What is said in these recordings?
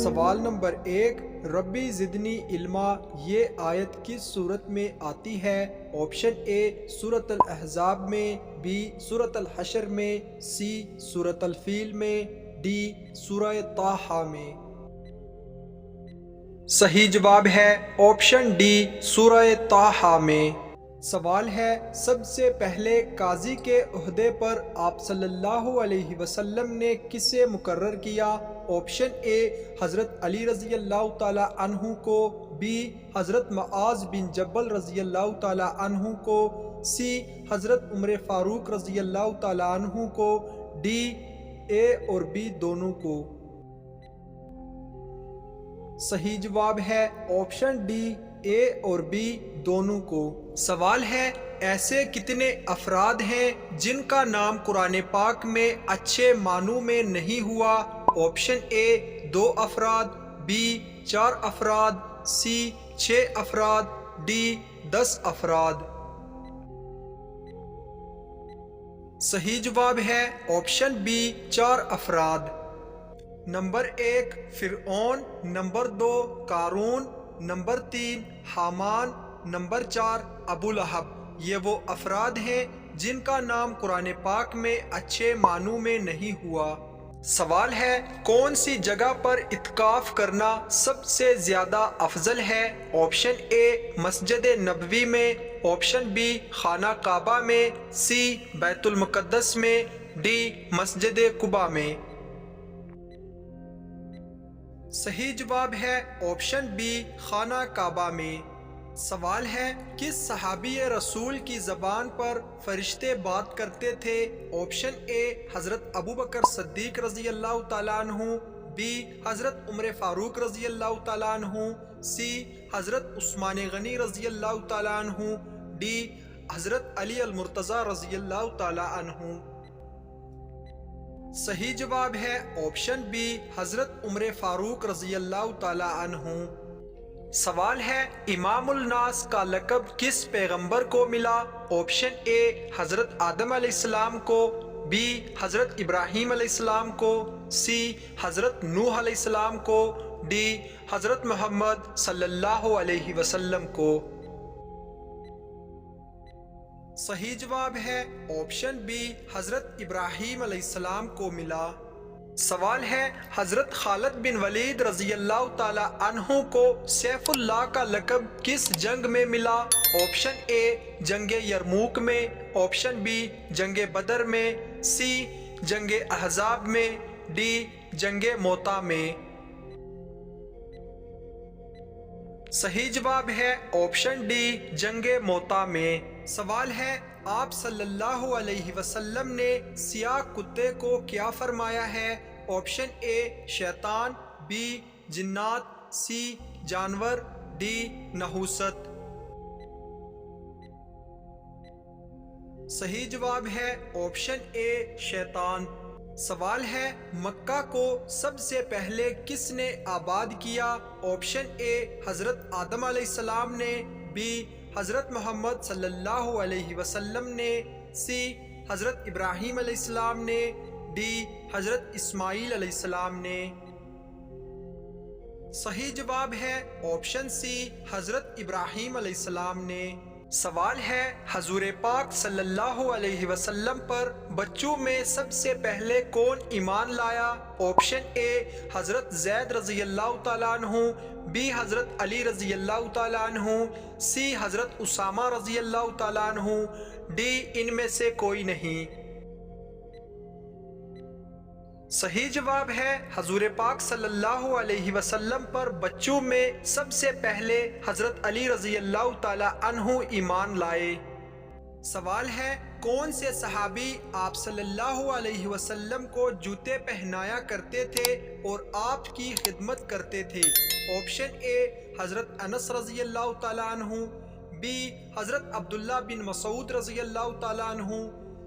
سوال نمبر 1، ربی زدنی علما یہ آیت کس صورت میں آتی ہے؟ آپشن اے سورۃ الاحزاب میں، بی سورۃ الحشر میں، سی سورۃ الفیل میں، ڈی سورہ طٰہٰ میں۔ صحیح جواب ہے آپشن ڈی سورہ طٰہٰ میں۔ سوال ہے، سب سے پہلے قاضی کے عہدے پر آپ صلی اللہ علیہ وسلم نے کسے مقرر کیا؟ آپشن اے حضرت علی رضی اللہ تعالی عنہ کو، بی حضرت معاذ بن جبل رضی اللہ تعالی عنہ کو، سی حضرت عمر فاروق رضی اللہ تعالی عنہ کو، ڈی اے اور بی دونوں کو۔ صحیح جواب ہے آپشن ڈی اے اور بی دونوں کو۔ سوال ہے، ایسے کتنے افراد ہیں جن کا نام قرآن پاک میں اچھے معنوں میں نہیں ہوا؟ آپشن اے 2 افراد، بی 4 افراد، سی 6 افراد، ڈی 10 افراد۔ صحیح جواب ہے آپشن بی 4 افراد۔ نمبر 1 فرعون، نمبر 2 قارون، نمبر 3 حامان، نمبر 4 ابو لہب۔ یہ وہ افراد ہیں جن کا نام قرآن پاک میں اچھے معنوں میں نہیں ہوا۔ سوال ہے، کون سی جگہ پر اعتکاف کرنا سب سے زیادہ افضل ہے؟ آپشن اے مسجد نبوی میں، آپشن بی خانہ کعبہ میں، سی بیت المقدس میں، ڈی مسجد قباء میں۔ صحیح جواب ہے آپشن بی خانہ کعبہ میں۔ سوال ہے، کس صحابی رسول کی زبان پر فرشتے بات کرتے تھے؟ آپشن اے حضرت ابوبکر صدیق رضی اللہ تعالیٰ عنہ، بی حضرت عمر فاروق رضی اللہ تعالیٰ عنہ، سی حضرت عثمان غنی رضی اللہ تعالیٰ عنہ، ڈی حضرت علی المرتضیٰ رضی اللہ تعالیٰ عنہ۔ صحیح جواب ہے آپشن بی حضرت عمر فاروق رضی اللہ تعالیٰ عنہ۔ سوال ہے، امام الناس کا لقب کس پیغمبر کو ملا؟ آپشن اے حضرت آدم علیہ السلام کو، بی حضرت ابراہیم علیہ السلام کو، سی حضرت نوح علیہ السلام کو، ڈی حضرت محمد صلی اللہ علیہ وسلم کو۔ صحیح جواب ہے آپشن بی حضرت ابراہیم علیہ السلام کو ملا۔ سوال ہے، حضرت خالد بن ولید رضی اللہ تعالی عنہ کو سیف اللہ کا لقب کس جنگ میں ملا؟ آپشن اے جنگ یرموک میں، آپشن بی جنگ بدر میں، سی جنگ احزاب میں، ڈی جنگ موتا میں۔ صحیح جواب ہے آپشن ڈی جنگ موتا میں۔ سوال ہے، آپ صلی اللہ علیہ وسلم نے سیاہ کتے کو کیا فرمایا ہے؟ آپشن اے شیطان، بی جنات، سی جانور، ڈی نحوست۔ صحیح جواب ہے آپشن اے شیطان۔ سوال ہے، مکہ کو سب سے پہلے کس نے آباد کیا؟ آپشن اے حضرت آدم علیہ السلام نے، بی حضرت محمد صلی اللہ علیہ وسلم نے، سی حضرت ابراہیم علیہ السلام نے، ڈی حضرت اسماعیل علیہ السلام نے۔ صحیح جواب ہے آپشن سی حضرت ابراہیم علیہ السلام نے۔ سوال ہے، حضور پاک صلی اللہ علیہ وسلم پر بچوں میں سب سے پہلے کون ایمان لایا؟ آپشن اے حضرت زید رضی اللہ تعالیٰ عنہ، بی حضرت علی رضی اللہ تعالیٰ عنہ، سی حضرت اسامہ رضی اللہ تعالیٰ عنہ، ڈی ان میں سے کوئی نہیں۔ صحیح جواب ہے حضور پاک صلی اللہ علیہ وسلم پر بچوں میں سب سے پہلے حضرت علی رضی اللہ تعالیٰ عنہ ایمان لائے۔ سوال ہے، کون سے صحابی آپ صلی اللہ علیہ وسلم کو جوتے پہنایا کرتے تھے اور آپ کی خدمت کرتے تھے؟ آپشن اے حضرت انس رضی اللہ تعالیٰ عنہ، بی حضرت عبداللہ بن مسعود رضی اللہ تعالیٰ عنہ،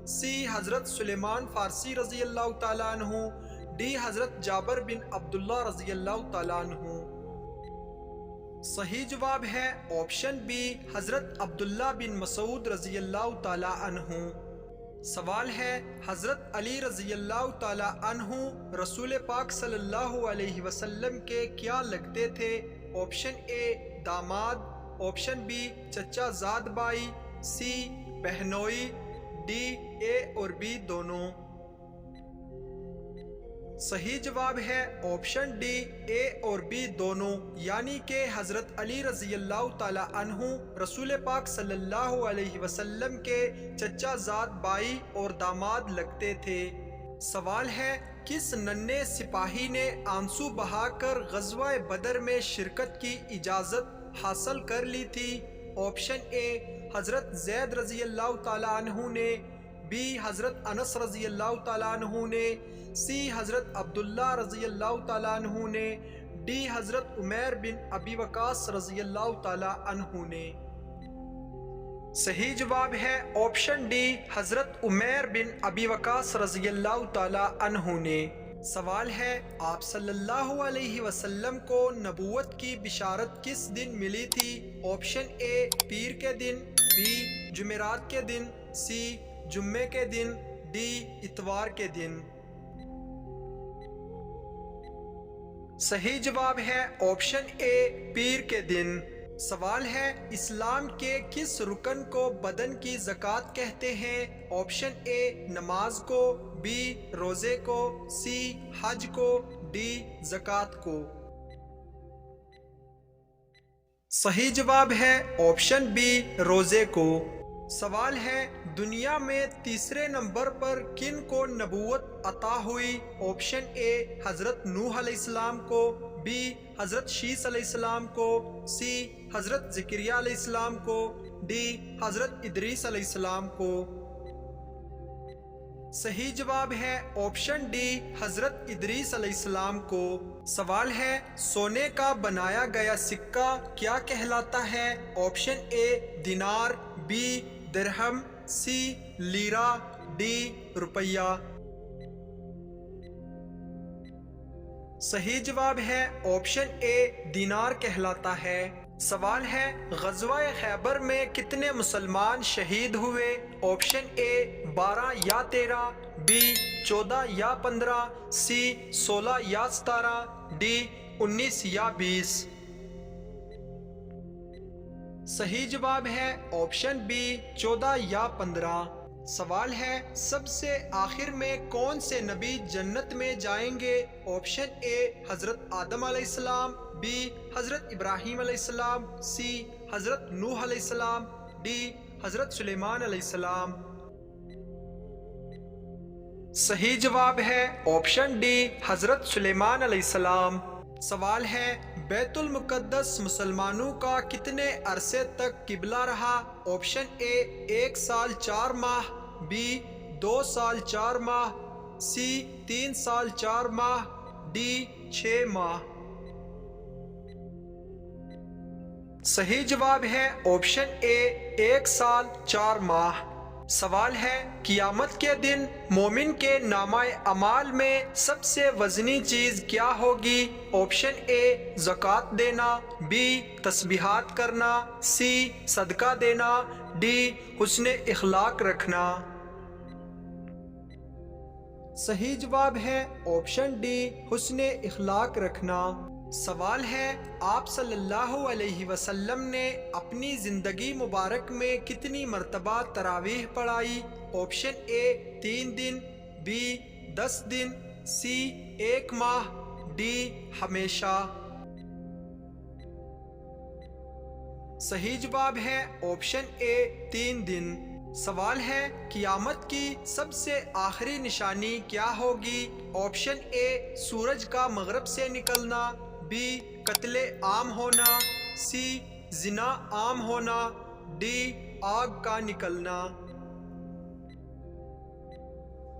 سی حضرت سلیمان فارسی رضی اللہ تعالیٰ عنہ، ڈی حضرت جابر بن عبداللہ رضی اللہ تعالیٰ عنہ۔ صحیح جواب ہے آپشن بی حضرت عبداللہ بن مسعود رضی اللہ تعالیٰ عنہ۔ سوال ہے حضرت علی رضی اللہ تعالی عنہ رسول پاک صلی اللہ علیہ وسلم کے کیا لگتے تھے؟ آپشن اے داماد، آپشن بی چچا زاد بائی، سی بہنوئی، ڈی اے اور بی دونوں۔ صحیح جواب ہے آپشن ڈی اے اور بی دونوں، یعنی کہ حضرت علی رضی اللہ تعالی عنہ رسول پاک صلی اللہ علیہ وسلم کے چچا زاد بائی اور داماد لگتے تھے۔ سوال ہے کس ننھے سپاہی نے آنسو بہا کر غزوہ بدر میں شرکت کی اجازت حاصل کر لی تھی؟ آپشن اے حضرت زید رضی اللہ تعالی عنہ نے، بی حضرت انس رضی اللہ تعالی عنہ نے، سی حضرت عبداللہ رضی اللہ تعالی عنہ نے، ڈی حضرت عمیر بن ابی وقاص رضی اللہ تعالی عنہ نے۔ صحیح جواب ہے آپشن ڈی حضرت عمیر بن ابی وقاص رضی اللہ تعالی عنہ نے۔ سوال ہے آپ صلی اللہ علیہ وسلم کو نبوت کی بشارت کس دن ملی تھی؟ آپشن اے پیر کے دن، بی جمعرات کے دن، سی جمعے کے دن، ڈی اتوار کے دن۔ صحیح جواب ہے آپشن اے پیر کے دن۔ سوال ہے اسلام کے کس رکن کو بدن کی زکوٰۃ کہتے ہیں؟ آپشن اے نماز کو، بی روزے کو، سی حج کو، ڈی زکوٰۃ کو۔ صحیح جواب ہے آپشن بی روزے کو۔ سوال ہے دنیا میں تیسرے نمبر پر کن کو نبوت عطا ہوئی؟ آپشن اے حضرت نوح علیہ السلام کو، بی حضرت شیس علیہ السلام کو، سی حضرت زکریا علیہ السلام کو، ڈی حضرت ادریس علیہ السلام کو۔ صحیح جواب ہے آپشن ڈی حضرت ادریس علیہ السلام کو۔ سوال ہے سونے کا بنایا گیا سکہ کیا کہلاتا ہے؟ آپشن اے دینار، بی درہم، سی لیرہ، ڈی روپیہ۔ صحیح جواب ہے آپشن اے دینار کہلاتا ہے۔ سوال ہے غزوہ خیبر میں کتنے مسلمان شہید ہوئے؟ آپشن اے 12 یا 13، بی 14 یا 15، سی 16 یا 17، ڈی 19 یا 20۔ صحیح جواب ہے آپشن بی 14 یا 15۔ سوال ہے سب سے آخر میں کون سے نبی جنت میں جائیں گے؟ آپشن اے حضرت آدم علیہ السلام، بی حضرت ابراہیم علیہ السلام، سی حضرت نوح علیہ السلام، ڈی حضرت سلیمان علیہ السلام۔ صحیح جواب ہے آپشن ڈی حضرت سلیمان علیہ السلام۔ سوال ہے بیت المقدس مسلمانوں کا کتنے عرصے تک قبلہ رہا؟ آپشن اے 1 سال 4 ماہ، بی 2 سال 4 ماہ، سی 3 سال 4 ماہ، ڈی 6 ماہ۔ صحیح جواب ہے آپشن اے 1 سال 4 ماہ۔ سوال ہے قیامت کے دن مومن کے نامہ اعمال میں سب سے وزنی چیز کیا ہوگی؟ آپشن اے زکوٰۃ دینا، بی تسبیحات کرنا، سی صدقہ دینا، ڈی حسن اخلاق رکھنا۔ صحیح جواب ہے آپشن ڈی حسن اخلاق رکھنا۔ سوال ہے آپ صلی اللہ علیہ وسلم نے اپنی زندگی مبارک میں کتنی مرتبہ تراویح پڑھائی؟ آپشن اے 3 دن، بی 10 دن، سی 1 ماہ، ڈی ہمیشہ۔ صحیح جواب ہے آپشن اے 3 دن۔ سوال ہے قیامت کی سب سے آخری نشانی کیا ہوگی؟ آپشن اے سورج کا مغرب سے نکلنا، بی قتل عام ہونا، سی زنا عام ہونا، ڈی آگ کا نکلنا۔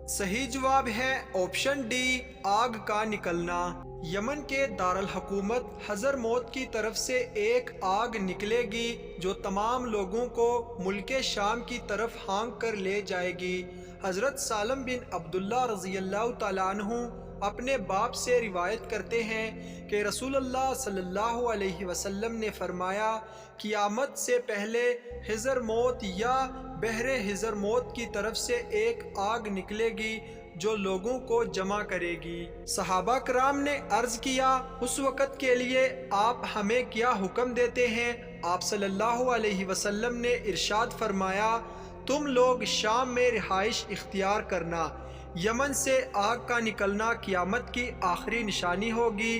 صحیح جواب ہے آپشن ڈی آگ کا نکلنا۔ یمن کے دارالحکومت حضر موت کی طرف سے ایک آگ نکلے گی جو تمام لوگوں کو ملک شام کی طرف ہانک کر لے جائے گی۔ حضرت سالم بن عبداللہ رضی اللہ تعالیٰ عنہ اپنے باپ سے روایت کرتے ہیں کہ رسول اللہ صلی اللہ علیہ وسلم نے فرمایا، قیامت سے پہلے حضر موت یا بحر حضر موت کی طرف سے ایک آگ نکلے گی جو لوگوں کو جمع کرے گی۔ صحابہ کرام نے عرض کیا، اس وقت کے لیے آپ ہمیں کیا حکم دیتے ہیں؟ آپ صلی اللہ علیہ وسلم نے ارشاد فرمایا، تم لوگ شام میں رہائش اختیار کرنا، یمن سے آگ کا نکلنا قیامت کی آخری نشانی ہوگی۔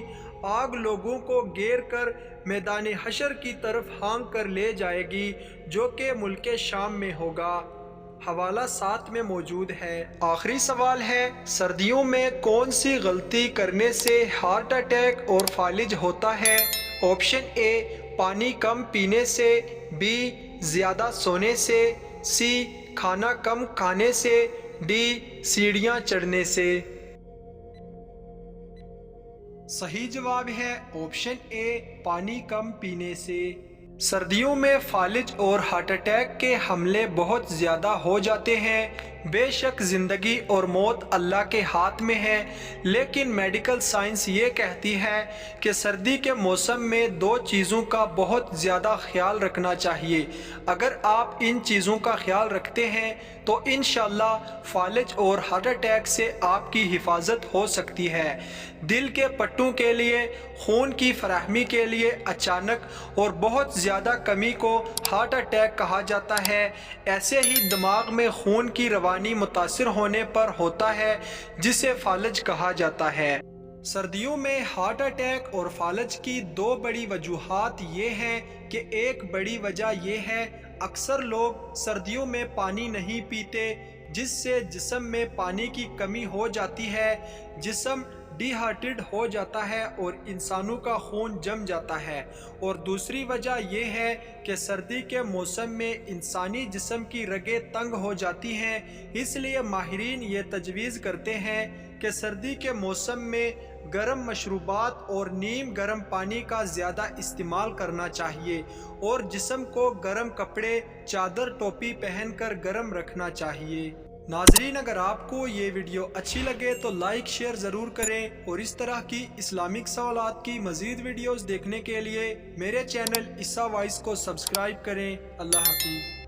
آگ لوگوں کو گھیر کر میدان حشر کی طرف ہانک کر لے جائے گی جو کہ ملک شام میں ہوگا۔ حوالہ 7 میں موجود ہے۔ آخری سوال ہے، سردیوں میں کون سی غلطی کرنے سے ہارٹ اٹیک اور فالج ہوتا ہے؟ آپشن اے، پانی کم پینے سے، بی، زیادہ سونے سے، سی، کھانا کم کھانے سے، ڈی، سیڑھیاں چڑھنے سے۔ صحیح جواب ہے آپشن اے، پانی کم پینے سے۔ سردیوں میں فالج اور ہارٹ اٹیک کے حملے بہت زیادہ ہو جاتے ہیں۔ بے شک زندگی اور موت اللہ کے ہاتھ میں ہے، لیکن میڈیکل سائنس یہ کہتی ہے کہ سردی کے موسم میں 2 چیزوں کا بہت زیادہ خیال رکھنا چاہیے۔ اگر آپ ان چیزوں کا خیال رکھتے ہیں تو انشاءاللہ فالج اور ہارٹ اٹیک سے آپ کی حفاظت ہو سکتی ہے۔ دل کے پٹھوں کے لیے خون کی فراہمی کے لیے اچانک اور بہت زیادہ کمی کو ہارٹ اٹیک کہا جاتا ہے۔ ایسے ہی دماغ میں خون کی روانی متاثر ہونے پر ہوتا ہے جسے فالج کہا جاتا ہے۔ سردیوں میں ہارٹ اٹیک اور فالج کی 2 بڑی وجوہات یہ ہیں کہ ایک بڑی وجہ یہ ہے اکثر لوگ سردیوں میں پانی نہیں پیتے، جس سے جسم میں پانی کی کمی ہو جاتی ہے، جسم ڈی ہائیڈریٹ ہو جاتا ہے اور انسانوں کا خون جم جاتا ہے۔ اور دوسری وجہ یہ ہے کہ سردی کے موسم میں انسانی جسم کی رگیں تنگ ہو جاتی ہیں، اس لیے ماہرین یہ تجویز کرتے ہیں کہ سردی کے موسم میں گرم مشروبات اور نیم گرم پانی کا زیادہ استعمال کرنا چاہیے اور جسم کو گرم کپڑے، چادر، ٹوپی پہن کر گرم رکھنا چاہیے۔ ناظرین، اگر آپ کو یہ ویڈیو اچھی لگے تو لائک شیئر ضرور کریں اور اس طرح کی اسلامک سوالات کی مزید ویڈیوز دیکھنے کے لیے میرے چینل عیسیٰ وائس کو سبسکرائب کریں۔ اللہ حافظ۔